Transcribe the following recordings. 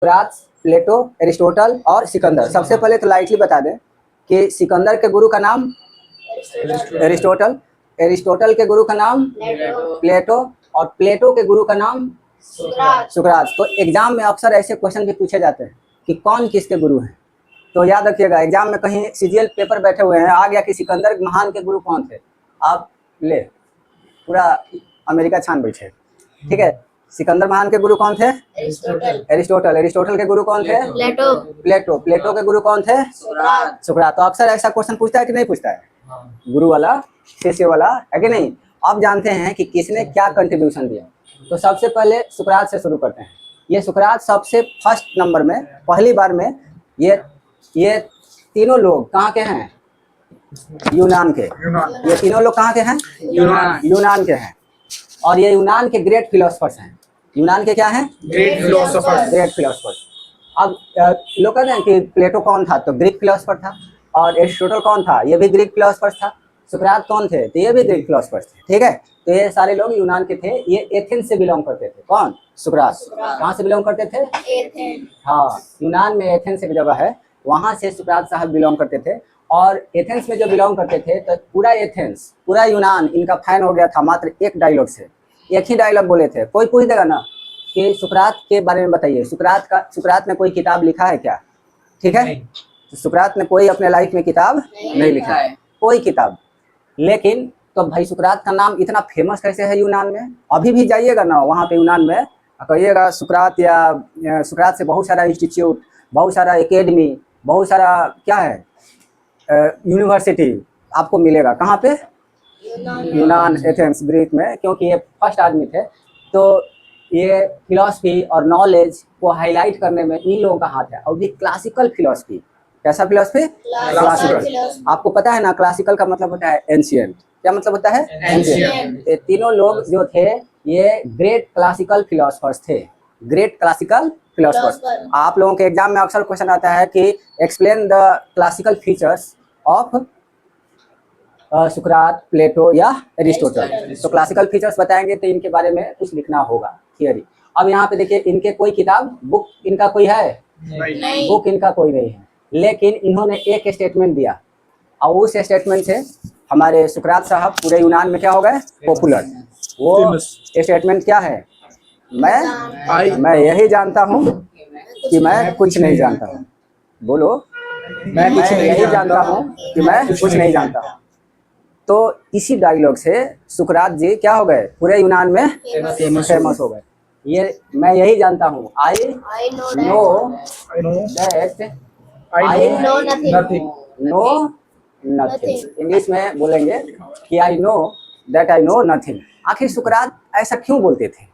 सुकरात, प्लेटो, Aristotle और सिकंदर। सबसे पहले तो लाइटली बता दें कि सिकंदर के गुरु का नाम एरिस्टोटल, एरिस्टोटल के गुरु का नाम प्लेटो और प्लेटो के गुरु का नाम सुकरात। तो एग्जाम में अक्सर ऐसे क्वेश्चन भी पूछे जाते हैं कि कौन किसके गुरु हैं। तो याद रखिएगा, एग्जाम में कहीं सीजीएल पेपर बैठे हुए हैं, आ गया कि सिकंदर महान के गुरु कौन थे, आप ले पूरा अमेरिका छान बैठे। ठीक है, सिकंदर महान के गुरु कौन थे? एरिस्टोटल। एरिस्टोटल के गुरु कौन थे? प्लेटो। प्लेटो के गुरु कौन थे? सुकरात। तो अक्सर ऐसा क्वेश्चन पूछता है कि नहीं पूछता है? गुरु वाला शिष्य वाला, है कि नहीं। अब जानते हैं कि किसने क्या कंट्रीब्यूशन दिया। तो सबसे पहले सुकरात से शुरू करते हैं। ये सुकरात सबसे फर्स्ट नंबर में, पहली बार में ये तीनों लोग कहाँ के हैं? यूनान के। ये तीनों लोग कहाँ के हैं? यूनान के हैं। और ये यूनान के ग्रेट फिलोसफर्स हैं। यूनान के क्या हैं? Great philosophers. अब लोग कहते हैं कि प्लेटो कौन था, तो ग्रीक फिलोसफर था। और एरिस्टोटल कौन था? ये भी ग्रीक फिलोसफर था। सुकरात कौन थे? तो ये भी ग्रीक फिलोसफर थे। ठीक है, तो ये सारे लोग यूनान के थे। ये एथेंस से बिलोंग करते थे। कौन? सुकरात। कहाँ से बिलोंग करते थे? एथेंस। हाँ, यूनान में एथेंस एक जगह है, वहाँ से सुकरात साहब बिलोंग करते थे। और एथेंस में जो बिलोंग करते थे, तो पूरा एथेंस, पूरा यूनान इनका फैन हो गया था मात्र एक डायलॉग से। एक ही डायलॉग बोले थे। कोई पूछ देगा ना कि सुकरात के बारे में बताइए, सुकरात ने कोई किताब लिखा है क्या? ठीक है, तो सुकरात ने कोई अपने लाइफ में किताब नहीं लिखा है, कोई किताब। लेकिन तो भाई सुकरात का नाम इतना फेमस कैसे है यूनान में? अभी भी जाइएगा ना वहाँ पे यूनान में, कहिएगा सुकरात, या सुकरात से बहुत सारा इंस्टीट्यूट, बहुत सारा एकेडमी, बहुत सारा क्या है, यूनिवर्सिटी आपको मिलेगा। कहाँ पे? यूनान, एथेंस, ग्रीक में, क्योंकि ये फर्स्ट आदमी थे। तो ये फिलॉसफी और नॉलेज को हाईलाइट करने में इन लोगों का हाथ है। और ये क्लासिकल फिलॉसफी, कैसा फिलॉसफी? क्लासिकल। आपको पता है ना, क्लासिकल का मतलब होता है एंशिएंट। क्या मतलब होता है? एंशिएंट। ये तीनों लोग जो थे ये ग्रेट क्लासिकल फिलोसफर्स थे। Great classical philosophers. आप लोगों के एग्जाम में अक्सर क्वेश्चन आता है कि explain the classical features of सुकरात, प्लेटो या एरिस्टोटल। तो क्लासिकल फीचर्स बताएंगे तो इनके बारे में कुछ लिखना होगा, थियरी। अब यहाँ पे देखिए, इनके कोई किताब, बुक इनका कोई है? नहीं। बुक इनका कोई नहीं है। लेकिन इन्होंने एक स्टेटमेंट दिया, और उस स्टेटमेंट से हमारे सुकरात साहब पूरे यूनान में क्या हो गए? पॉपुलर। वो स्टेटमेंट क्या है? मैं यही जानता हूँ कि मैं कुछ नहीं जानता हूँ। बोलो, मैं यही जानता हूँ कि मैं कुछ नहीं जानता हूँ। तो इसी डायलॉग से सुकरात जी क्या हो गए? पूरे यूनान में फेमस हो गए। ये मैं यही जानता हूँ, I know that I know nothing. English में बोलेंगे कि I know that I know nothing. आखिर सुकरात ऐसा क्यों बोलते थे?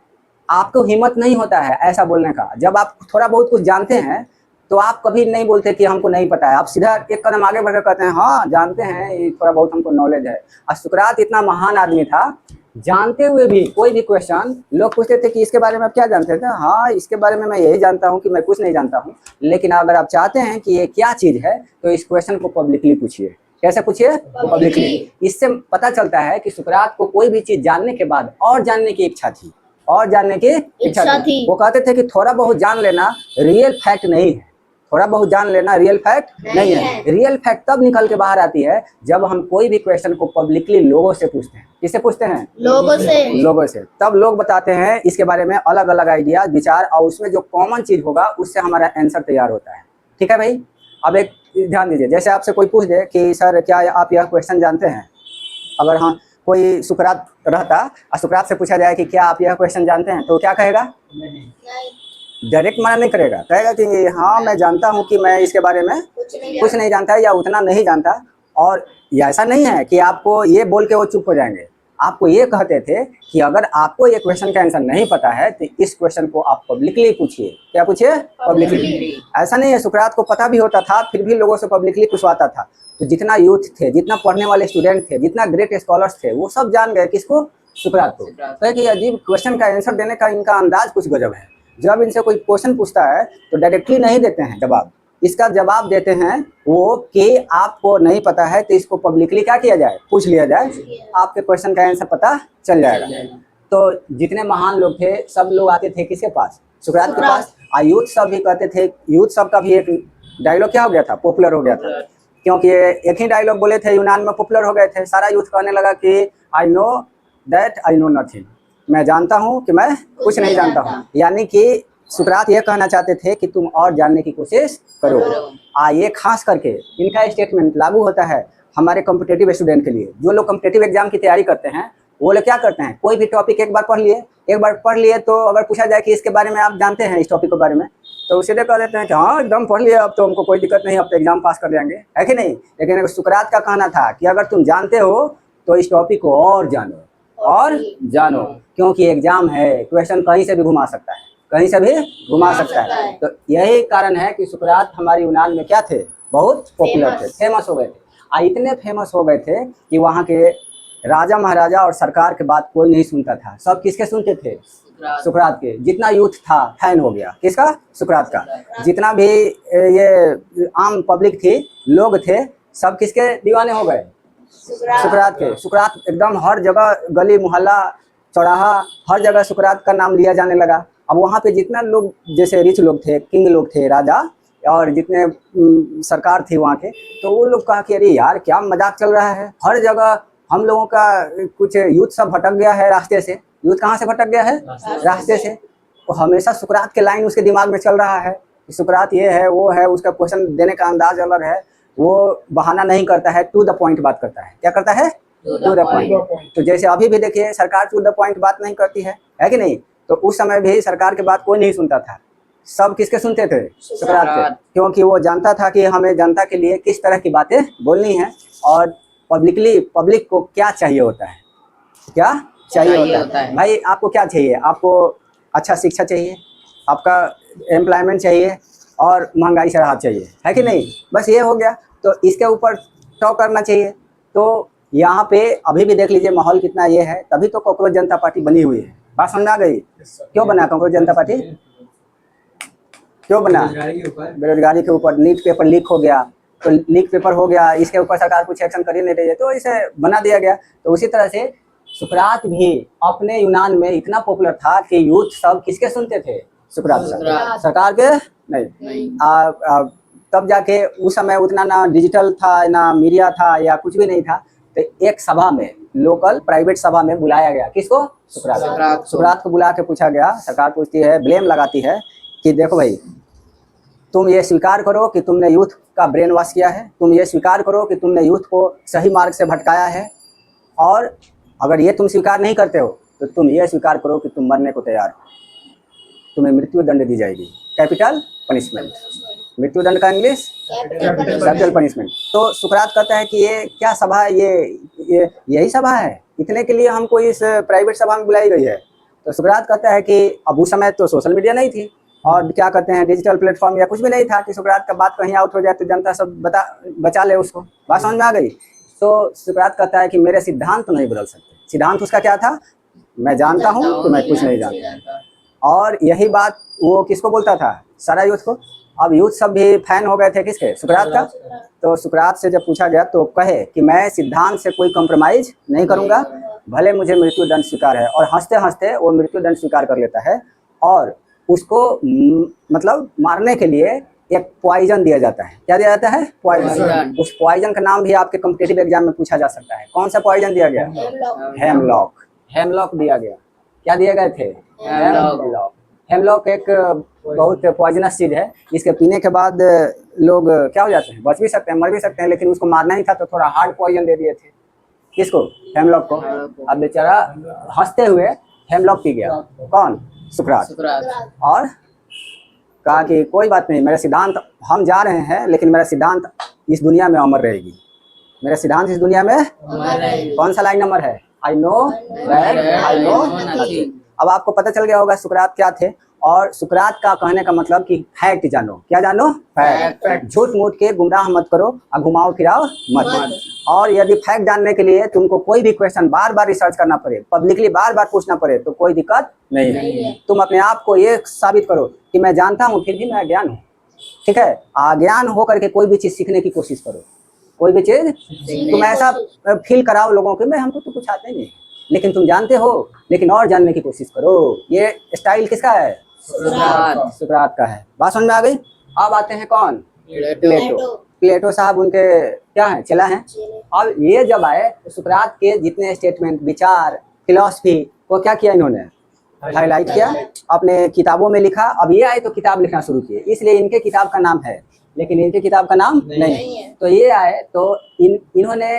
आपको हिम्मत नहीं होता है ऐसा बोलने का। जब आप थोड़ा बहुत कुछ जानते हैं तो आप कभी नहीं बोलते कि हमको नहीं पता है, आप सीधा एक कदम आगे बढ़कर कहते हैं हाँ जानते हैं, ये थोड़ा बहुत हमको नॉलेज है। और सुकरात इतना महान आदमी था, जानते हुए भी कोई भी क्वेश्चन लोग पूछते थे कि इसके बारे में आप क्या जानते थे? हाँ, इसके बारे में मैं यही जानता हूँ कि मैं कुछ नहीं जानता हूँ। लेकिन अगर आप चाहते हैं कि ये क्या चीज़ है तो इस क्वेश्चन को पब्लिकली पूछिए। कैसे पूछिए? पब्लिकली। इससे पता चलता है कि सुकरात को कोई भी चीज़ जानने के बाद और जानने की इच्छा थी, और जानने की इच्छा थी। वो कहते थे कि थोड़ा बहुत जान लेना रियल फैक्ट नहीं है, थोड़ा बहुत जान लेना रियल फैक्ट नहीं है। रियल फैक्ट तब निकल के बाहर आती है जब हम कोई भी क्वेश्चन को पब्लिकली लोगों से पूछते हैं। किससे पूछते हैं? लोगों से। तब लोग बताते हैं इसके बारे में अलग अलग आइडिया, विचार, और उसमें जो कॉमन चीज होगा उससे हमारा आंसर तैयार होता है। ठीक है भाई। अब एक ध्यान दीजिए, जैसे आपसे कोई पूछ दे कि सर क्या आप यह क्वेश्चन जानते हैं, अगर हाँ कोई सुकरात रहता और सुकरात से पूछा जाए कि क्या आप यह क्वेश्चन जानते हैं, तो क्या कहेगा? डायरेक्ट मना नहीं करेगा, कहेगा कि हाँ मैं जानता हूँ कि मैं इसके बारे में कुछ नहीं जानता या उतना नहीं जानता। और ऐसा नहीं है कि आपको ये बोल के वो चुप हो जाएंगे। आपको ये कहते थे कि अगर आपको ये क्वेश्चन का आंसर नहीं पता है तो इस क्वेश्चन को आप पब्लिकली पूछिए। क्या पूछिए? पब्लिकली। ऐसा नहीं है, सुकरात को पता भी होता था फिर भी लोगों से पब्लिकली पूछवाता था। तो जितना यूथ थे, जितना पढ़ने वाले स्टूडेंट थे, जितना ग्रेट स्कॉलर्स थे, वो सब जान गए किसको? सुकरात को। तो कि अजीब क्वेश्चन का आंसर देने का इनका अंदाज कुछ गजब है। जब इनसे कोई क्वेश्चन पूछता है तो डायरेक्टली नहीं देते हैं जवाब, इसका जवाब देते हैं वो कि आपको नहीं पता है तो इसको पब्लिकली क्या किया जाए? पूछ लिया जाए, आपके क्वेश्चन का आंसर पता चल जाएगा। तो जितने महान लोग थे सब लोग आते थे किसके पास? सुकरात के पास। यूथ सब भी कहते थे, यूथ सब का भी एक डायलॉग क्या हो गया था, पॉपुलर हो गया था, क्योंकि एक ही डायलॉग बोले थे, यूनान में पॉपुलर हो गए थे। सारा यूथ कहने लगा कि I know that I know nothing, मैं जानता हूँ कि मैं कुछ नहीं जानता हूँ। यानी कि सुकरात ये कहना चाहते थे कि तुम और जानने की कोशिश करो। ये खास करके इनका स्टेटमेंट लागू होता है हमारे कॉम्पिटिटिव स्टूडेंट के लिए। जो लोग कॉम्पिटिटिव एग्जाम की तैयारी करते हैं वो लोग क्या करते हैं, कोई भी टॉपिक एक बार पढ़ लिए तो अगर पूछा जाए कि इसके बारे में आप जानते हैं, इस टॉपिक के बारे में, तो सीधे कह देते हैं कि हाँ एकदम पढ़ लिया, अब तो हमको कोई दिक्कत नहीं, अब तो एग्जाम पास कर जाएंगे, है कि नहीं। लेकिन सुकरात का कहना था कि अगर तुम जानते हो तो इस टॉपिक को और जानो, क्योंकि एग्जाम है, क्वेश्चन कहीं से भी घुमा सकता है, कहीं से भी घुमा सकता है। तो यही कारण है कि सुकरात हमारी यूनान में क्या थे, बहुत पॉपुलर थे, फेमस हो गए थे। इतने फेमस हो गए थे कि वहाँ के राजा महाराजा और सरकार के बात कोई नहीं सुनता था। सब किसके सुनते थे, सुकरात के। जितना यूथ था फैन हो गया, किसका, सुकरात का। जितना भी ये आम पब्लिक थी, लोग थे, सब किसके दीवाने हो गए, सुकरात के। सुकरात एकदम हर जगह, गली मोहल्ला चौराहा, हर जगह सुकरात का नाम लिया जाने लगा। अब वहाँ पे जितना लोग, जैसे रिच लोग थे, किंग लोग थे, राजा, और जितने सरकार थी वहाँ के, तो वो लोग कहा कि अरे यार क्या मजाक चल रहा है, हर जगह हम लोगों का कुछ यूथ सब भटक गया है रास्ते से। यूथ कहाँ से भटक गया है, रास्ते से। तो हमेशा सुकरात के लाइन उसके दिमाग में चल रहा है कि सुकरात ये है वो है, उसका क्वेश्चन देने का अंदाज अलग है, वो बहाना नहीं करता है, टू द पॉइंट बात करता है। क्या करता है, टू द पॉइंट। तो जैसे अभी भी देखिए सरकार टू द पॉइंट बात नहीं करती है कि नहीं। तो उस समय भी सरकार की बात कोई नहीं सुनता था, सब किसके सुनते थे, सुकरात के, क्योंकि वो जानता था कि हमें जनता के लिए किस तरह की बातें बोलनी है और पब्लिक को क्या चाहिए होता है, क्या चाहिए होता है। भाई आपको क्या चाहिए, आपको अच्छा शिक्षा चाहिए, आपका एम्प्लॉयमेंट चाहिए और महंगाई से राहत चाहिए, है कि नहीं। बस ये हो गया, तो इसके ऊपर टॉक करना चाहिए। तो यहाँ पे अभी भी देख लीजिए माहौल कितना ये है, तभी तो कॉकरोच जनता पार्टी बनी हुई है। बात समझ आ गई, क्यों बना कॉकरोच जनता पार्टी, क्यों बना, बेरोजगारी के ऊपर। नीट पेपर लीक हो गया, तो लीक पेपर हो गया, इसके ऊपर सरकार कुछ एक्शन कर ही नहीं रही है, तो इसे बना दिया गया। तो उसी तरह से सुकरात भी अपने यूनान में इतना पॉपुलर था कि यूथ सब किसके सुनते थे, सुकरात, सरकार के नहीं। तब जाके उस समय उतना ना डिजिटल था, ना मीडिया था, या कुछ भी नहीं था। तो एक सभा में, लोकल प्राइवेट सभा में बुलाया गया, किसको, सुकरात को बुला के पूछा गया। सरकार पूछती है, ब्लेम लगाती है कि देखो भाई, तुम ये स्वीकार करो कि तुमने यूथ का ब्रेन वॉश किया है, तुम ये स्वीकार करो कि तुमने यूथ को सही मार्ग से भटकाया है, और अगर ये तुम स्वीकार नहीं करते हो तो तुम ये स्वीकार करो कि तुम मरने को तैयार हो, तुम्हें मृत्यु दंड दी जाएगी, कैपिटल पनिशमेंट। मृत्यु दंड का इंग्लिश कैपिटल पनिशमेंट। तो सुकरात कहता है कि ये क्या सभा है, ये यही सभा है, इतने के लिए हमको इस प्राइवेट सभा में बुलाई गई है। तो सुकरात कहता है कि अब उस समय तो सोशल मीडिया नहीं थी, और क्या कहते हैं, डिजिटल प्लेटफॉर्म या कुछ भी नहीं था कि सुकरात का बात कहीं आउट हो जाए तो जनता सब बचा ले उसको। बात समझ में आ गई। तो सुकरात कहता है कि मेरे सिद्धांत तो नहीं बदल सकते। सिद्धांत उसका क्या था, मैं जानता हूँ तो मैं कुछ नहीं जानता। और यही बात वो किसको बोलता था, सारा यूथ को। अब यूथ सब भी फैन हो गए थे किसके, सुकरात का। तो सुकरात से जब पूछा गया तो कहे कि मैं सिद्धांत से कोई कॉम्प्रोमाइज नहीं करूँगा, भले मुझे मृत्यु दंड स्वीकार है। और हंसते हंसते वो मृत्यु दंड स्वीकार कर लेता है, और उसको मतलब मारने के लिए एक पॉइजन दिया जाता है। क्या दिया जाता है, पॉइजन। उस पॉइजन का नाम भी आपके कॉम्पिटिटिव एग्जाम में पूछा जा सकता है। कौन सा पॉइजन दिया गया, हेमलॉक। हेमलॉक दिया गया। क्या दिए गए थे, हेमलॉक। हेमलॉक एक बहुत पॉइजनस चीज है, इसके पीने के बाद लोग क्या हो जाते हैं, बच भी सकते हैं, मर भी सकते हैं। लेकिन उसको मारना ही था तो थोड़ा हार्ड पॉइजन दे दिए थे, किसको, हेमलॉक को। अब बेचारा हंसते हुए हेमलॉक पी गया, कौन, सुकरात। और कहा कि कोई बात नहीं, मेरा सिद्धांत, हम जा रहे हैं लेकिन मेरा सिद्धांत इस दुनिया में अमर रहेगी, मेरा सिद्धांत इस दुनिया में कौन सा लाइन नंबर है, I know that I know nothing. अब आपको पता चल गया होगा सुकरात क्या थे। और सुकरात का कहने का मतलब कि फैक्ट जानो। क्या जानो, फैक्ट। झूठ मूठ के गुमराह मत करो और घुमाओ फिराओ मत। और यदि फैक्ट जानने के लिए तुमको कोई भी क्वेश्चन बार बार रिसर्च करना पड़े, पब्लिकली बार बार पूछना पड़े, तो कोई दिक्कत नहीं है। तुम अपने आप को ये साबित करो कि मैं जानता हूँ फिर भी मैं अज्ञान हूँ, ठीक है। अज्ञान हो करके कोई भी चीज़ सीखने की कोशिश करो, कोई भी चीज़ तुम ऐसा फील कराओ लोगों को, मैं हमको तो कुछ आता ही नहीं, लेकिन तुम जानते हो, लेकिन और जानने की कोशिश करो। ये स्टाइल किसका है, सुकरात का है। बात समझ में आ गई। अब आते हैं कौन, प्लेटो। प्लेटो साहब उनके क्या है, चेला हैं। अब ये जब आए तो सुकरात के जितने स्टेटमेंट, विचार, फिलॉसफी को क्या किया इन्होंने, हाईलाइट किया, अपने किताबों में लिखा। अब ये आए तो किताब लिखना शुरू किए, इसलिए इनके किताब का नाम है, लेकिन इनके किताब का नाम नहीं है। तो ये आए तो इन्होंने,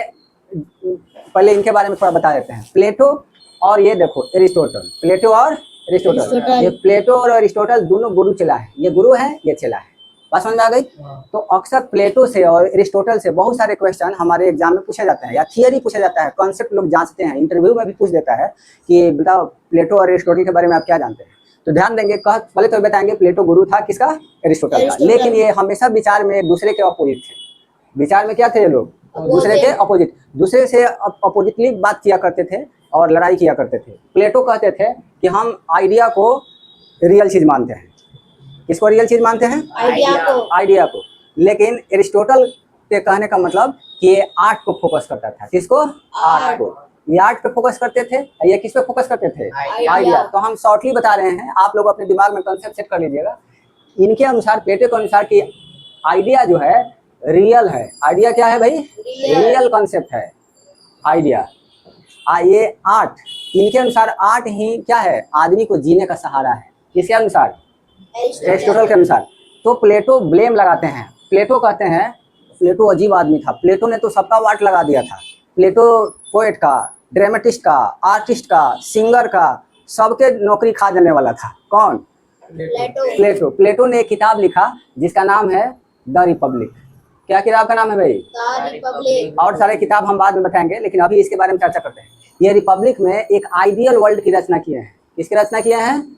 पहले इनके बारे में थोड़ा बता देते हैं। प्लेटो और ये देखो एरिस्टोटल, प्लेटो और एरिस्टोटल, ये प्लेटो और एरिस्टोटल दोनों गुरु चेला है। ये गुरु है, ये चेला है। बात समझ में आ गई। तो अक्सर प्लेटो से और एरिस्टोटल से बहुत सारे क्वेश्चन हमारे एग्जाम में पूछे जाते हैं, या थियरी पूछा जाता है, कॉन्सेप्ट लोग जांचते हैं, इंटरव्यू में भी पूछ देता है कि बताओ प्लेटो और एरिस्टोटल के बारे में आप क्या जानते हैं। तो ध्यान देंगे, पहले तो बताएंगे प्लेटो गुरु था किसका, एरिस्टोटल का। लेकिन ये हमेशा विचार में एक दूसरे के अपोजिट थे। विचार में क्या थे ये लोग, दूसरे के अपोजिट, दूसरे से अपोजिटली बात किया करते थे और लड़ाई किया करते थे। प्लेटो कहते थे कि हम आइडिया को रियल चीज मानते हैं। किसको रियल चीज मानते हैं, आइडिया को। लेकिन एरिस्टोटल के कहने का मतलब कि ये आर्ट को फोकस करता था। किसको, आर्ट को। ये आर्ट पे फोकस करते थे, ये किस पे फोकस करते थे, आइडिया। तो हम शॉर्टली बता रहे हैं, आप लोग अपने दिमाग में कॉन्सेप्ट सेट कर लीजिएगा। इनके अनुसार, प्लेटो के अनुसार कि आइडिया जो है रियल है। आइडिया क्या है भाई, रियल कॉन्सेप्ट है आइडिया। ये आर्ट, इनके अनुसार आर्ट ही क्या है, आदमी को जीने का सहारा है। किसके अनुसार, एरिस्टोटल के अनुसार। तो प्लेटो ब्लेम लगाते हैं। प्लेटो कहते हैं, प्लेटो अजीब आदमी था, प्लेटो ने तो सबका वाट लगा दिया था। प्लेटो पोएट का, ड्रामेटिस्ट का, आर्टिस्ट का, सिंगर का, सबके नौकरी खा जाने वाला था। कौन, प्लेटो। प्लेटो ने एक किताब लिखा जिसका नाम है द रिपब्लिक। क्या किताब का नाम है भाई, द रिपब्लिक। और सारे किताब हम बाद में बताएंगे, लेकिन अभी इसके बारे में चर्चा करते हैं। ये रिपब्लिक में एक आइडियल वर्ल्ड की रचना किए हैं। किसकी रचना किए हैं,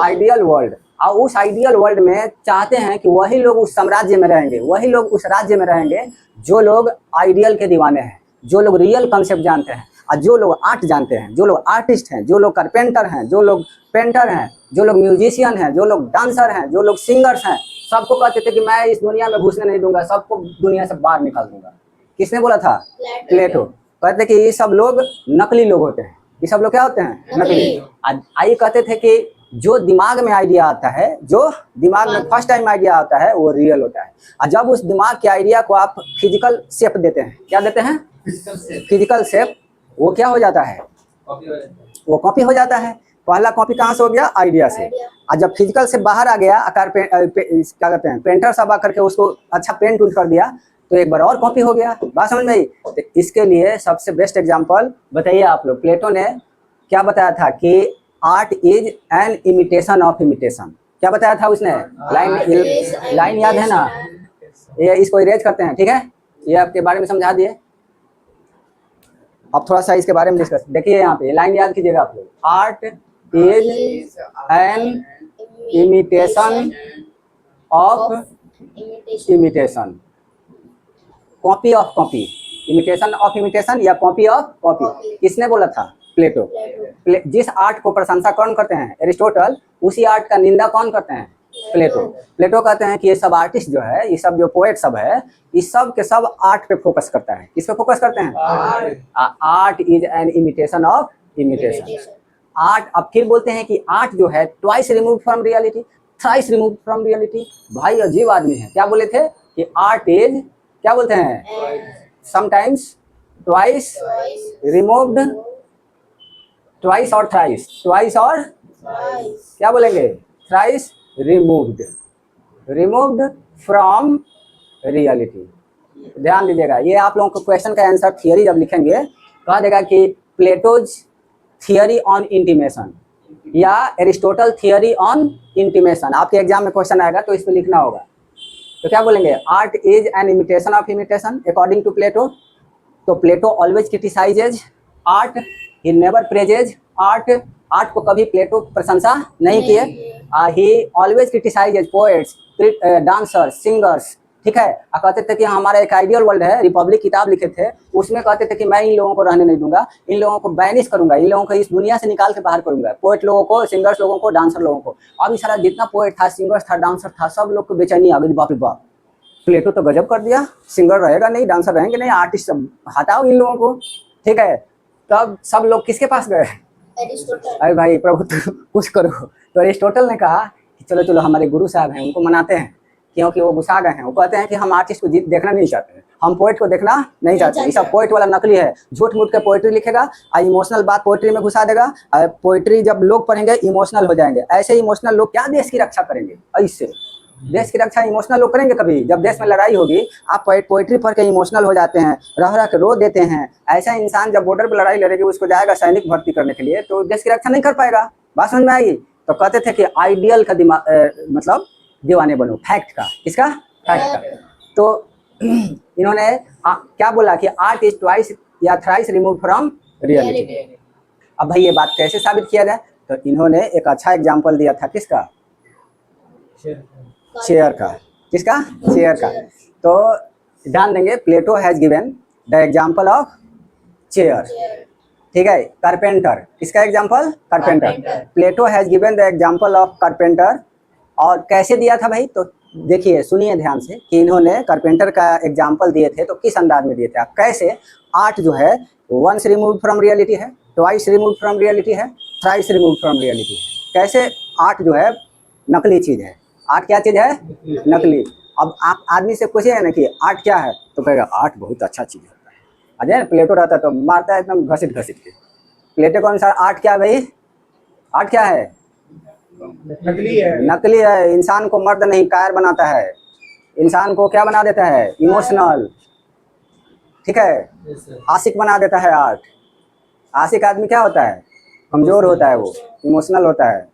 आइडियल वर्ल्ड। और उस आइडियल वर्ल्ड में चाहते हैं कि वही लोग उस साम्राज्य में रहेंगे, वही लोग उस राज्य में रहेंगे जो लोग आइडियल के दीवाने हैं, जो लोग रियल कॉन्सेप्ट जानते हैं, और जो लोग आर्ट जानते हैं, जो लोग आर्टिस्ट हैं, जो लोग कारपेंटर हैं, जो लोग पेंटर हैं, जो लोग म्यूजिशियन हैं, जो लोग डांसर हैं, जो लोग सिंगर्स हैं। सबको कहते थे कि मैं इस दुनिया में घुसने नहीं दूंगा, सबको दुनिया से बाहर निकाल दूंगा। किसने बोला था, प्लेटो। कहते कि ये सब लोग नकली लोग होते हैं। ये सब लोग क्या होते हैं, नकली। आइए कहते थे कि जो दिमाग में आइडिया आता है, जो दिमाग में फर्स्ट टाइम आइडिया आता है, वो रियल होता है। और जब उस दिमाग के आइडिया को आप फिजिकल शेप देते हैं, क्या देते हैं, फिजिकल शेप, वो क्या हो जाता है, वो कॉपी हो जाता है। पहला कॉपी कहाँ से हो गया, आइडिया से। और जब फिजिकल से बाहर आ गया, आकार क्या कहते हैं, पेंटर सब आकर के उसको अच्छा पेंट उंट कर दिया, तो एक बार और कॉपी हो गया। बात समझ में आई। तो इसके लिए सबसे बेस्ट एग्जांपल बताइए आप लोग, प्लेटो ने क्या बताया था कि art is an imitation of imitation. क्या बताया था उसने, लाइन याद है ना, ये इसको इरेज करते हैं, ठीक है। ये आपके बारे में समझा दिए। अब थोड़ा सा इसके बारे में डिस्कस, देखिए यहाँ पे लाइन याद कीजिएगा आप लोग। Art is an imitation of imitation, copy of copy, imitation of imitation या कॉपी ऑफ कॉपी। किसने बोला था, प्लेटो। जिस आर्ट को प्रशंसा कौन करते हैं, एरिस्टोटल, उसी आर्ट का निंदा कौन करते हैं, प्लेटो। प्लेटो कहते हैं कि ये सब आर्टिस्ट जो है, ये सब जो पोएट सब है, इस सब के सब आर्ट पे फोकस करता है। किस पे फोकस करते हैं, art is an imitation of imitation. Art, अब फिर बोलते हैं कि आर्ट जो है twice remove from reality, thrice remove from reality. भाई अजीब आदमी है। क्या बोले थे कि आर्ट इज, क्या बोलते हैं, समटाइम्स ट्वाइस रिमूव्ड, ट्वाइस और थ्राइस, ट्वाइस और क्या बोलेंगे, thrice removed, removed from reality. ध्यान दीजिएगा, ये आप लोगों को क्वेश्चन का आंसर थियरी जब लिखेंगे कहा देगा कि प्लेटोज थियरी ऑन इंटीमेशन या एरिस्टोटल थियरी ऑन इंटीमेशन। आपके एग्जाम में क्वेश्चन आएगा तो इस पे लिखना होगा। तो क्या बोलेंगे, art is an imitation of imitation according to Plato. तो Plato always criticises art, he never praises art. Art को कभी प्लेटो प्रशंसा नहीं किए। He always criticises poets, dancers, singers, ठीक है। कहते थे कि हमारा एक आइडियल वर्ल्ड है, रिपब्लिक किताब लिखे थे, उसमें कहते थे कि मैं इन लोगों को रहने नहीं दूंगा, इन लोगों को बैनिश करूंगा, इन लोगों को इस दुनिया से निकाल के बाहर करूंगा, पोएट लोगों को, सिंगर्स लोगों को, डांसर लोगों को। अब सारा जितना पोएट था, सिंगर्स था, डांसर था, सब लोग को बेचैनी आ गई, बाप रे बाप, प्लेटो तो गजब कर दिया, सिंगर रहेगा नहीं, डांसर रहेंगे नहीं, आर्टिस्ट सब हटाओ इन लोगों को, ठीक है। तब सब लोग किसके पास गए, अरे भाई प्रभु तू कुछ करो। तो अरिस्टोटल ने कहा कि चलो चलो हमारे गुरु साहब हैं उनको मनाते हैं, क्योंकि वो गुस्सा गए हैं। वो कहते हैं कि हम आर्टिस्ट को देखना नहीं चाहते, हम पोइट को देखना नहीं चाहते। ये सब पोइट वाला नकली है, झूठ मूठ के पोइट्री लिखेगा और इमोशनल बात पोइट्री में घुसा देगा। पोइट्री जब लोग पढ़ेंगे इमोशनल हो जाएंगे। ऐसे इमोशनल लोग क्या देश की रक्षा करेंगे? ऐसे देश की रक्षा इमोशनल लोग करेंगे कभी? जब देश में लड़ाई होगी आप पोइट्री पढ़ के इमोशनल हो जाते हैं, रह रह के रो देते हैं। ऐसा इंसान जब बॉर्डर पर लड़ाई लड़ेगी उसको जाएगा सैनिक भर्ती करने के लिए, तो देश की रक्षा नहीं कर पाएगा। बात समझ में आई? तो कहते थे कि आइडियल का दिमाग मतलब दीवाने बनो, फैक्ट का। किसका? फैक्ट का। तो इन्होंने क्या बोला कि आर्ट इज ट्वाइस या थ्राइस रिमूव फ्रॉम रियलिटी। अब भाई ये बात कैसे साबित किया जाए? तो इन्होंने एक अच्छा एग्जाम्पल दिया था। किसका? चेयर का। किसका? चेयर का। तो ध्यान देंगे, Plato has given the example of chair. ठीक है, कारपेंटर। किसका example? Carpenter. Plato has given the example of carpenter. और कैसे दिया था भाई? तो देखिए सुनिए ध्यान से कि इन्होंने कारपेंटर का एग्जाम्पल दिए थे तो किस अंदाज में दिए थे। कैसे आर्ट जो है वंस रिमूव फ्रॉम रियलिटी है, ट्वाइस रिमूव फ्रॉम रियलिटी है, थ्राइस रिमूव फ्रॉम रियलिटी है। कैसे आर्ट जो है नकली चीज़ है। आर्ट क्या चीज़ है? नकली। अब आप आदमी से पूछिए ना कि आर्ट क्या है, तो कहेगा आर्ट बहुत अच्छा चीज़ होता है। अजय प्लेटो रहता तो मारता है एकदम घसीट घसीट के। प्लेटो के अनुसार आर्ट क्या भाई? आर्ट क्या है? नकली है। नकली है। इंसान को मर्द नहीं कायर बनाता है, इंसान को क्या बना देता है? इमोशनल। ठीक है, आशिक बना देता है आर्ट। आशिक आदमी क्या होता है? कमजोर होता है, वो इमोशनल होता है।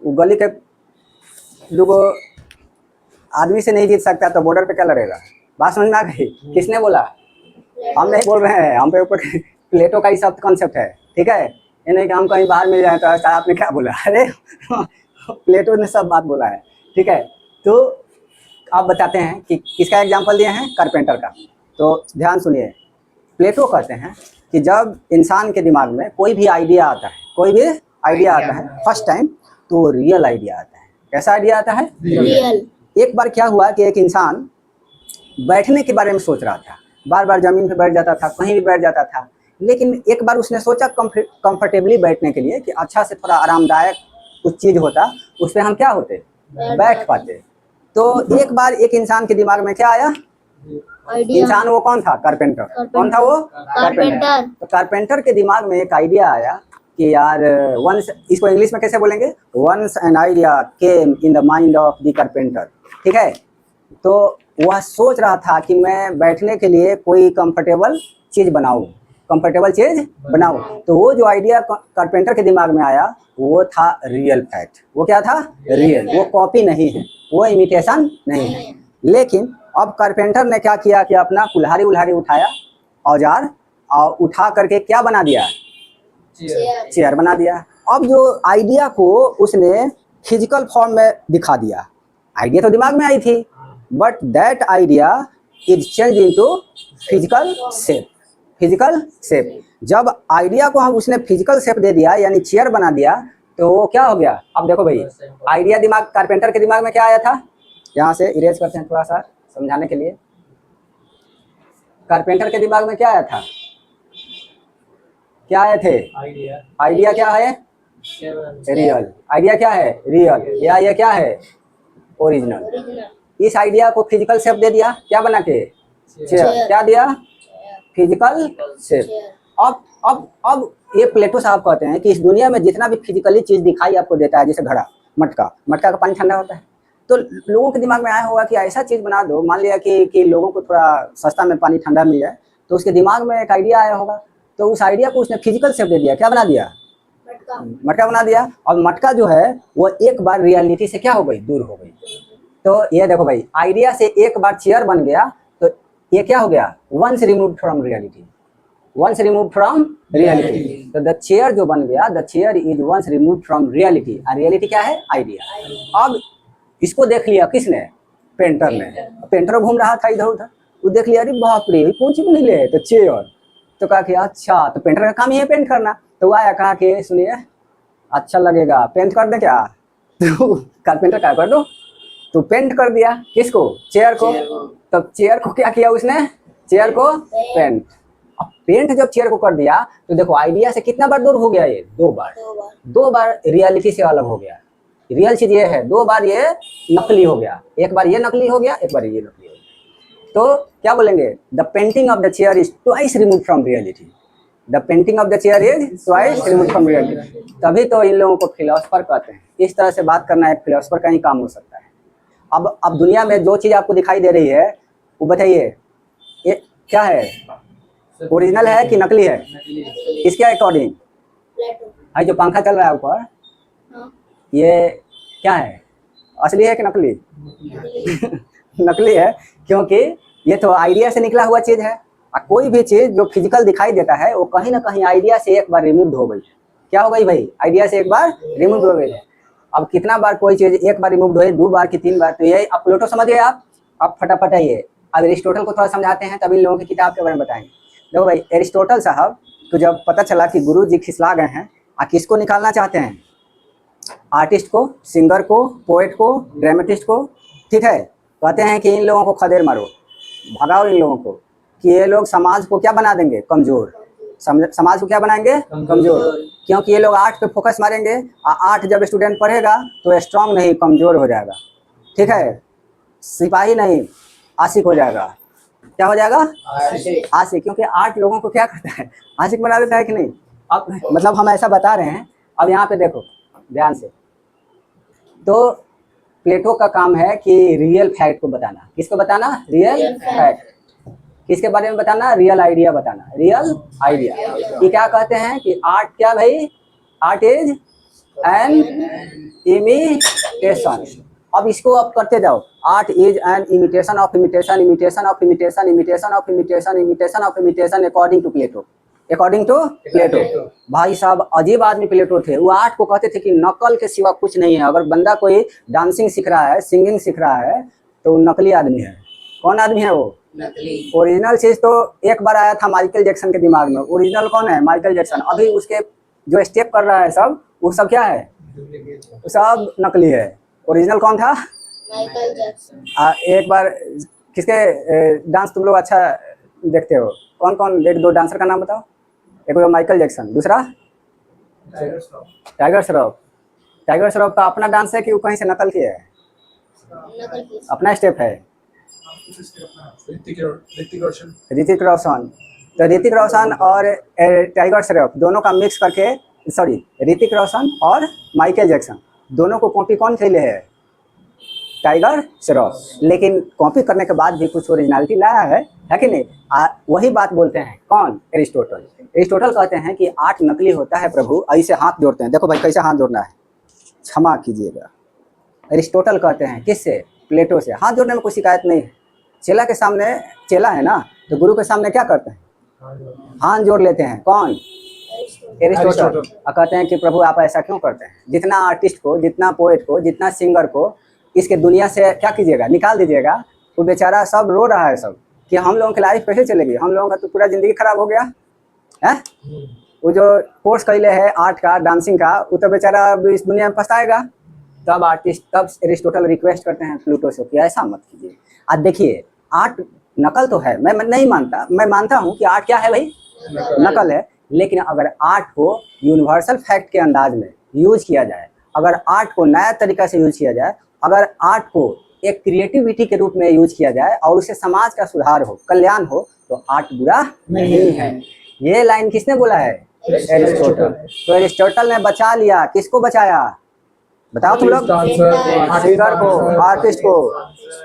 वो गली के लोगों आदमी से नहीं जीत सकता तो बॉर्डर पे क्या लड़ेगा? बात समझ में आ गई? किसने बोला? हम नहीं बोल रहे हैं, हम पे ऊपर प्लेटो का ही सब कॉन्सेप्ट है। ठीक है, ये नहीं कि हम कहीं बाहर मिल जाए तो ऐसा आपने क्या बोला। अरे प्लेटो ने सब बात बोला है। ठीक है, तो आप बताते हैं कि किसका एग्जाम्पल दिए हैं? कारपेंटर का। तो ध्यान सुनिए, प्लेटो कहते हैं कि जब इंसान के दिमाग में कोई भी आइडिया आता है, कोई भी आइडिया आता है फर्स्ट टाइम, तो रियल आइडिया आता है। कैसा आइडिया आता है? रियल। एक बार क्या हुआ कि एक इंसान बैठने के बारे में सोच रहा था, बार बार जमीन पे बैठ जाता था, कहीं भी बैठ जाता था। लेकिन एक बार उसने सोचा कंफर्टेबली बैठने के लिए कि अच्छा से थोड़ा आरामदायक कुछ चीज़ होता, उस पर हम क्या होते? बैठ पाते। तो एक बार एक इंसान के दिमाग में क्या आया? इंसान वो कौन था? कारपेंटर। कौन था वो? कारपेंटर। तो कारपेंटर के दिमाग में एक आइडिया आया कि यार वंस, इसको इंग्लिश में कैसे बोलेंगे? Once an idea came in the mind of the carpenter. ठीक है, तो वह सोच रहा था कि मैं बैठने के लिए कोई कंफर्टेबल चीज़ बनाऊं, कंफर्टेबल चीज़ बनाऊं। तो वो जो आइडिया कारपेंटर के दिमाग में आया वो था रियल फैक्ट। वो क्या था? रियल। वो कॉपी नहीं है, वो इमिटेशन नहीं है। लेकिन अब कारपेंटर ने क्या किया कि अपना कुल्हाड़ी उल्हाड़ी उठाया, औजार, और उठा करके क्या बना दिया? चेयर बना दिया। अब जो आइडिया को उसने फिजिकल फॉर्म में दिखा दिया। आइडिया तो दिमाग में आई थी, but that idea is change into physical shape. Physical shape. जब आइडिया को हम उसने फिजिकल शेप दे दिया, यानी चेयर बना दिया, तो वो क्या हो गया? अब देखो भाई, आइडिया दिमाग कारपेंटर के दिमाग में क्या आया था? यहाँ से इरेज करते हैं थोड़ा सा समझाने के लिए। कारपेंटर के दिमाग में क्या आया था? क्या आए थे? आइडिया क्या है? रियल। आइडिया क्या है? रियल। या ये क्या है? ओरिजिनल। इस आइडिया को फिजिकल शेप दे दिया, क्या बना के? चेयर। क्या दिया? Physical shape. अब ये प्लेटो साहब कहते हैं कि इस दुनिया में जितना भी फिजिकली चीज दिखाई आपको देता है, जैसे घड़ा, मटका का पानी ठंडा होता है, तो लोगों के दिमाग में आया होगा कि ऐसा चीज बना दो, मान लिया कि लोगों को थोड़ा सस्ता में पानी ठंडा मिल जाए, तो उसके दिमाग में एक आइडिया आया होगा। तो उस आइडिया को उसने फिजिकल शेप दे दिया। क्या बना दिया? मटका बना दिया। और मटका जो है वो एक बार रियलिटी से क्या हो गई? दूर हो गई। तो ये देखो भाई, आइडिया से एक बार चेयर बन गया, तो ये क्या हो गया? Once remove from reality. Once remove from reality. तो द चेयर जो बन गया, the chair is once remove from reality. और रियलिटी क्या है? आइडिया। अब इसको देख लिया किसने? पेंटर ने। पेंटर घूम रहा था इधर उधर, वो देख लिया, अरे बाप रे कौन सी बनी ले? तो चेयर। तो कहा कि अच्छा, तो पेंटर का काम ही है पेंट करना। तो आया, कहा कि सुनिए अच्छा लगेगा, पेंट कर दे क्या? तो कारपेंटर क्या कर दो, तो पेंट कर दिया। किसको? चेयर को। तब चेयर को क्या किया उसने? चेयर को पेंट। अब पेंट जब चेयर को कर दिया तो देखो आइडिया से कितना बार दूर हो गया ये? 2 बार। 2 बार रियलिटी से अलग हो गया। रियल चीज ये है, 2 बार ये नकली हो गया। एक बार ये नकली हो गया, एक बार ये नकली हो गया। तो क्या बोलेंगे? The painting of the chair is twice remove from reality. The painting of the chair is twice remove from reality. तभी तो इन लोगों को फिलोसफर कहते हैं। इस तरह से बात करना एक फिलोसफर का ही काम हो सकता है। अब दुनिया में जो चीज आपको दिखाई दे रही है वो बताइए ये क्या है? ओरिजिनल है कि नकली है? इसके अकॉर्डिंग है जो पंखा चल रहा है ऊपर, ये क्या है? असली है कि नकली? नकली है, क्योंकि ये तो आइडिया से निकला हुआ चीज है। और कोई भी चीज जो फिजिकल दिखाई देता है वो कहीं ना कहीं आइडिया से एक बार रिमूव हो गई। क्या हो गई भाई? आइडिया से एक बार रिमूव हो गई है। अब कितना बार कोई चीज एक बार रिमूव हो, 2 बार कि 3 बार, तो ये अब प्लेटो समझ गए आप? अब फटाफट आइए अब एरिस्टोटल को थोड़ा समझाते हैं, तभी लोगों की किताब के बारे में बताएंगे। देखो भाई, एरिस्टोटल साहब तो जब पता चला कि गुरु जी खिसला गए हैं, किसको निकालना चाहते हैं? आर्टिस्ट को, सिंगर को, पोएट को, ड्रामेटिस्ट को, ठीक है। कहते हैं कि इन लोगों को खदेड़ मारो, भगाओ इन लोगों को, कि ये लोग समाज को क्या बना देंगे? कमजोर। समाज को क्या बनाएंगे? कमजोर। क्योंकि ये लोग आर्ट पे फोकस मारेंगे, और आर्ट जब स्टूडेंट पढ़ेगा तो स्ट्रांग नहीं, कमजोर हो जाएगा, ठीक है। सिपाही नहीं, आशिक हो जाएगा। क्या हो जाएगा? आशिक। क्योंकि आर्ट लोगों को क्या करता है? आशिक बना देता है कि नहीं? अब मतलब हम ऐसा बता रहे हैं। अब यहाँ पे देखो ध्यान से, तो प्लेटो का काम है कि रियल फैक्ट को बताना। किसको बताना? Real fact. किसके बारे में बताना? रियल आइडिया बताना। रियल आइडिया ये क्या कहते हैं कि आर्ट क्या भाई? Art is an imitation. अब इसको अब करते जाओ। Art is an imitation of imitation, imitation of imitation, imitation of imitation, imitation of imitation, according to Plato. According to Plato. भाई साहब अजीब आदमी प्लेटो थे। वो आर्ट को कहते थे कि नकल के सिवा कुछ नहीं है। अगर बंदा कोई डांसिंग सीख रहा है, सिंगिंग सीख रहा है, तो नकली आदमी है। कौन आदमी है वो? नकली। ओरिजिनल चीज तो एक बार आया था माइकल जैक्सन के दिमाग में। ओरिजिनल कौन है? Michael Jackson. अभी उसके जो स्टेप कर रहा है सब, वो सब क्या है? सब नकली है। ओरिजिनल कौन था? Michael Jackson. एक बार किसके डांस तुम लोग अच्छा देखते हो? कौन कौन? एक 2 डांसर का नाम बताओ। एक माइकल जैक्सन, दूसरा टाइगर श्रॉफ। टाइगर श्रॉफ का अपना डांस है कि वो कहीं से नकल किया है? अपना स्टेप है। ऋतिक रोशन। तो ऋतिक रोशन और टाइगर श्रॉफ दोनों का मिक्स करके, सॉरी, ऋतिक रोशन और माइकल जैक्सन दोनों को कॉपी कौन खेले है? टाइगर श्रॉफ। लेकिन कॉपी करने के बाद भी कुछ ओरिजिनलिटी लाया है कि नहीं? वही बात बोलते हैं कौन? एरिस्टोटल। एरिस्टोटल कहते हैं कि आर्ट नकली होता है प्रभु। ऐसे हाथ जोड़ते हैं, देखो भाई कैसे हाथ जोड़ना है, क्षमा कीजिएगा। एरिस्टोटल कहते हैं किससे? प्लेटो से। हाथ जोड़ने में कोई शिकायत नहीं है। चेला के सामने, चेला है ना, तो गुरु के सामने क्या करते हैं? हाथ जोड़ लेते हैं। कौन? एरिस्टोटल। कहते हैं कि प्रभु आप ऐसा क्यों करते हैं? जितना आर्टिस्ट को, जितना पोएट को, जितना सिंगर को इसके दुनिया से क्या कीजिएगा? निकाल दीजिएगा। वो बेचारा सब रो रहा है सब कि हम लोगों की लाइफ कैसे चलेगी? हम लोगों का तो पूरा जिंदगी खराब हो गया है। वो जो कोर्स कैले है आर्ट का, डांसिंग का, वो तो बेचारा अब इस दुनिया में पछताएगा। तब आर्टिस्ट, तब एरिस्टोटल रिक्वेस्ट करते हैं प्लूटो से कि ऐसा मत कीजिए। आज देखिए, आर्ट नकल तो है, मैं नहीं मानता। मैं मानता हूँ कि आर्ट क्या है भाई? नकल है। लेकिन अगर आर्ट को यूनिवर्सल फैक्ट के अंदाज में यूज किया जाए, अगर आर्ट को नया तरीका से यूज किया जाए, अगर आर्ट को एक क्रिएटिविटी के रूप में यूज किया जाए और उससे समाज का सुधार हो, कल्याण हो, तो आर्ट बुरा नहीं है। ये लाइन किसने बोला है? एरिस्टोटल। तो एरिस्टोटल ने बचा लिया। किसको बचाया? बताओ तुम लोग। सिंगर को, आर्टिस्ट को,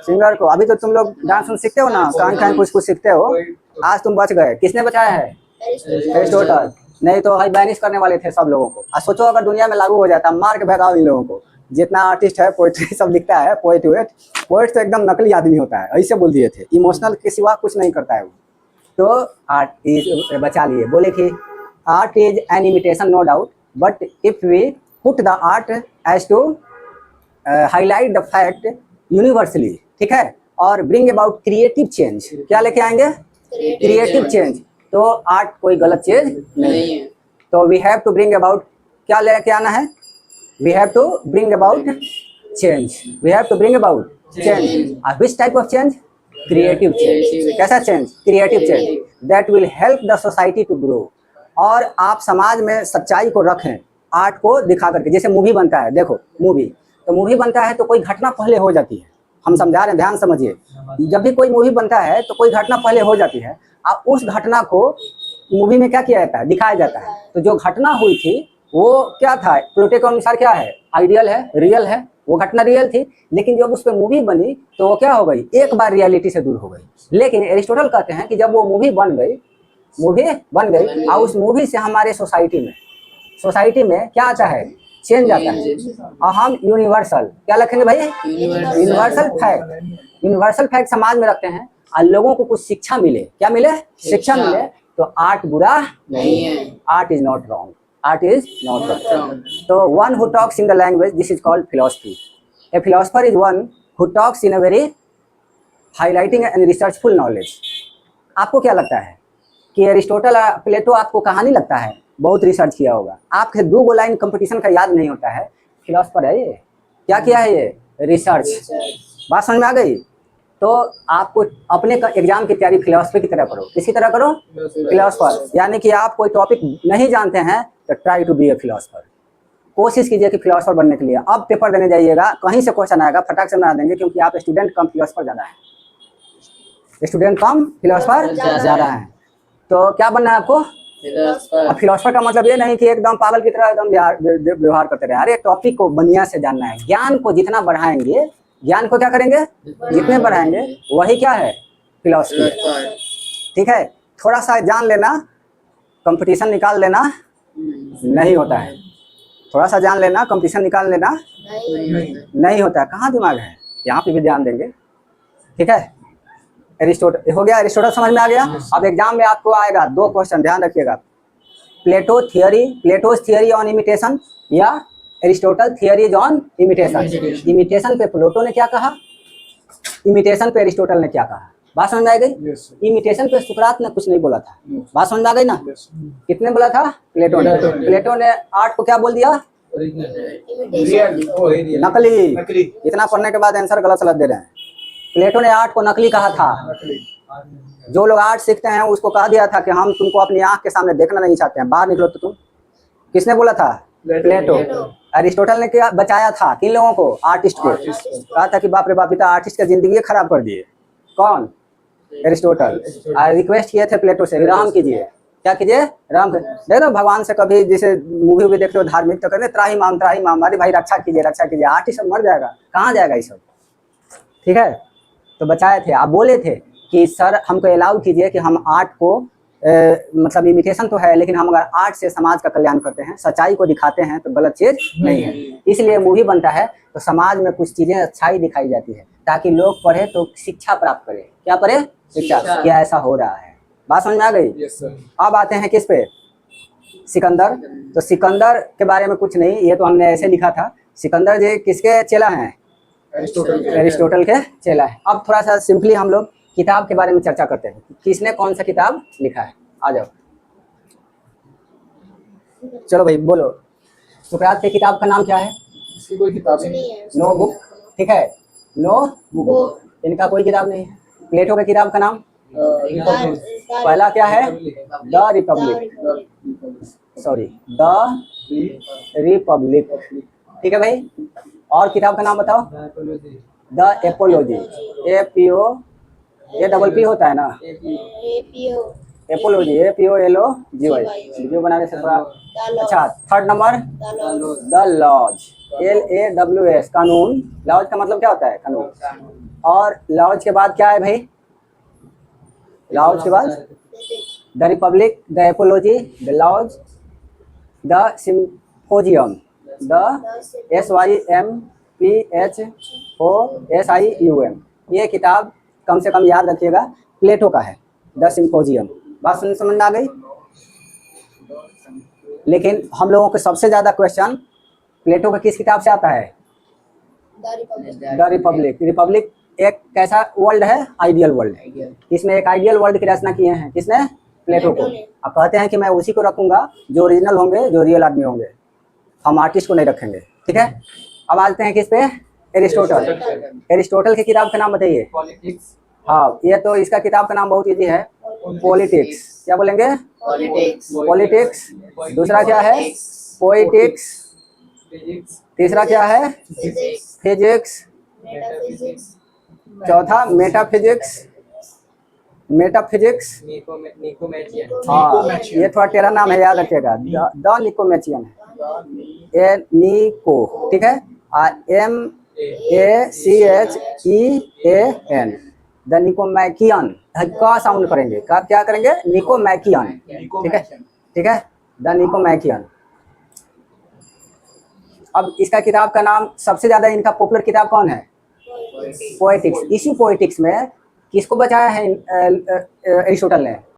सिंगर को। अभी तो तुम लोग डांस सीखते हो ना, कहीं कुछ सीखते हो। आज तुम बच गए। किसने बचाया है? एरिस्टोटल। नहीं तो हाई बैनिश करने वाले थे सब लोगों को। आज सोचो अगर दुनिया में लागू हो जाता, मार के भगाओ इन लोगों को। जितना आर्टिस्ट है, पोएट्री सब लिखता है, पोएट तो एकदम नकली आदमी होता है, ऐसे बोल दिए थे। इमोशनल के सिवा कुछ नहीं करता है वो। तो आर्ट इज बचा लिए, बोले कि art is an imitation no doubt, but if we put the art as to highlight the fact universally, ठीक है, और ब्रिंग अबाउट क्रिएटिव चेंज। क्या लेके आएंगे? Creative change. तो आर्ट कोई गलत चीज नहीं है। तो we have to bring about, क्या लेके आना है? We have to bring about change. We have to bring about change. Which type of change? Creative change. कैसा change? Creative change that will help the society to grow. और आप समाज में सच्चाई को रखें आर्ट को दिखा करके। जैसे मूवी बनता है, देखो मूवी, तो मूवी बनता है तो कोई घटना पहले हो जाती है, हम समझा रहे हैं, ध्यान समझिए। जब भी कोई मूवी बनता है तो कोई घटना पहले हो जाती है, अब उस घटना को मूवी में क्या किया जाता है? दिखाया जाता है। तो जो घटना हुई थी वो क्या था? प्लॉट के अनुसार क्या है? आइडियल है, रियल है, वो घटना रियल थी, लेकिन जब उस पर मूवी बनी तो वो क्या हो गई? एक बार रियलिटी से दूर हो गई। लेकिन एरिस्टोटल कहते हैं कि जब वो मूवी बन गई और उस मूवी से हमारे सोसाइटी में क्या आता है? चेंज आता है। और हम यूनिवर्सल क्या रखेंगे भाई? यूनिवर्सल फैक्ट समाज में रखते हैं और लोगों को कुछ शिक्षा मिले। क्या मिले? शिक्षा मिले। तो आर्ट बुरा नहीं है। Art is not wrong. Art is not wrong. तो one who talks in the language, this is called philosophy. A philosopher is one who talks in a very highlighting and researchful knowledge. आपको क्या लगता है कि Aristotle, प्लेटो आपको कहानी लगता है? बहुत रिसर्च किया होगा, आपके 2 लाइन कंपटीशन का याद नहीं होता है। फिलोसफर है ये। क्या किया है ये? रिसर्च। बात समझ में आ गई? तो आपको अपने एग्जाम की तैयारी फिलोसफी की तरह करो। किसी तरह करो? फिलोसफर। यानी कि आप कोई टॉपिक नहीं जानते हैं तो try to be a philosopher. कोशिश कीजिए कि फिलोसफर बनने के लिए। अब पेपर देने जाइएगा, कहीं से क्वेश्चन आएगा, फटाक से बना देंगे, क्योंकि आप स्टूडेंट कम फिलोसफर ज़्यादा है। स्टूडेंट कम फिलोसफर ज़्यादा है। तो क्या बनना है आपको? अब फिलोसफर का मतलब ये नहीं कि एकदम पागल की तरह एकदम व्यवहार करते रहे। अरे टॉपिक को बढ़िया से जानना है। ज्ञान को जितना बढ़ाएंगे, ज्ञान को क्या करेंगे? जितने बढ़ाएंगे वही क्या है? फिलोसफी है। ठीक है, थोड़ा सा जान लेना, कंपटीशन निकाल लेना नहीं होता है। थोड़ा सा जान लेना, कंपटीशन निकाल लेना नहीं होता है। कहाँ दिमाग है? यहाँ पे भी ध्यान देंगे। ठीक है, एरिस्टोटल हो गया। एरिस्टोटल समझ में आ गया। अब एग्जाम में आपको आएगा 2 क्वेश्चन, ध्यान रखिएगा। प्लेटोज थियरी ऑन इमिटेशन या Aristotle theories on imitation. Imitation पे प्लेटो ने क्या कहा, इमिटेशन पे एरिस्टोटल ने क्या कहा? बात समझ में आ गई? इमिटेशन पे सुकरात ने कुछ नहीं बोला था। बात समझ में आ गई ना? कितने बोला था? प्लेटो ने। प्लेटो ने आर्ट को क्या बोल दिया? नकली। इतना पढ़ने के बाद आंसर गलत दे रहे हैं। प्लेटो ने आर्ट को नकली कहा था। जो लोग आर्ट सीखते हैं उसको कहा दिया था कि हम तुमको अपनी आंख के सामने देखना नहीं चाहते हैं, बाहर निकलो तो तुम। किसने बोला था? प्लेटो। एरिस्टोटल ने क्या बचाया था? किन लोगों को? आर्टिस्ट को। कहा था कि बाप रे बाप, इतना आर्टिस्ट का जिंदगी खराब कर दिए। कौन? एरिस्टोटल। रिक्वेस्ट किए थे प्लेटो से, राम कीजिए। क्या कीजिए? राम। देखो भगवान से कभी जैसे मूवी भी देखते हो धार्मिक, तो कहते त्राही माम अरे भाई रक्षा कीजिए, रक्षा कीजिए। आर्टिस्ट सब मर जाएगा, कहाँ जाएगा ये सब? ठीक है, तो बचाए थे। आप बोले थे कि सर हमको अलाउ कीजिए कि हम आर्ट को मतलब इमिटेशन तो है, लेकिन हम अगर आर्ट से समाज का कल्याण करते हैं, सच्चाई को दिखाते हैं, तो गलत चीज नहीं है। इसलिए मूवी बनता है तो समाज में कुछ चीजें अच्छाई दिखाई जाती है, ताकि लोग पढ़े तो शिक्षा प्राप्त करें। क्या पढ़े? शिक्षा। क्या ऐसा हो रहा है? बात समझ में आ गई? अब आते हैं किस पे? सिकंदर। तो सिकंदर के बारे में कुछ नहीं, ये तो हमने ऐसे लिखा था। सिकंदर जी किसके चेला हैं? एरिस्टोटल के चेला है। अब थोड़ा सा सिंपली हम लोग किताब के बारे में चर्चा करते हैं। किसने कौन सा किताब लिखा है? आ जाओ, चलो भाई बोलो। सुकरात की किताब का नाम क्या है? इसकी कोई किताब नहीं है। No book. ठीक है, नो बुक। इनका कोई किताब नहीं है। प्लेटो की किताब का नाम पहला क्या है? The Republic. Sorry, the Republic. ठीक है भाई। और किताब का नाम बताओ? The apiology. APO होता है ना? Apiology, APOLOGY। वीडियो बनाने से थोड़ा अच्छा। Third number the laws, LAWS, कानून। लॉज का मतलब क्या होता है? कानून। और लॉज के बाद क्या है भाई? लॉज के बाद the republic, the apology, the laws, the symposium, the SYMPHOSIUM। ये किताब कम से कम याद रखिएगा, प्लेटो का है, द सिम्पोजियम। बात समझ में आ गई? लेकिन हम लोगों को सबसे ज्यादा क्वेश्चन प्लेटो का किस किताब से आता है? The Republic. रिपब्लिक एक कैसा वर्ल्ड है? Ideal world. इसमें एक आइडियल वर्ल्ड की रचना किए हैं। किसने? प्लेटो को। अब कहते हैं कि मैं उसी को रखूंगा जो ओरिजिनल होंगे, जो रियल आदमी होंगे, हम आर्टिस्ट को नहीं रखेंगे। ठीक है, अब आते हैं किस पे? एरिस्टोटल। एरिस्टोटल की किताब का नाम बताइए। हाँ, ये तो इसका किताब का नाम बहुत इजी है, पॉलिटिक्स। क्या बोलेंगे? Politics. पॉलिटिक्स। दूसरा क्या है? पोइटिक्स। फिजिक्स, तीसरा क्या है? Physics. फिजिक्स। Metaphysics. चौथा मेटाफिजिक्स। मेटाफिजिक्स। निकोमेचियन, हाँ, ये थोड़ा टेढ़ा नाम है, याद रखिएगा। द निकोमेचियन है, ए निको, ठीक है। MACHEAN, the Nicomachean. का साउंड करेंगे, का क्या करेंगे? निकोमैकियन, ठीक है, ठीक है, द निकोमैकियन। अब इसका किताब का नाम सबसे ज्यादा इनका पॉपुलर किताब कौन है? पोएटिक्स। इसी पोएटिक्स में किसको बचाया है अरिस्टोटल ने?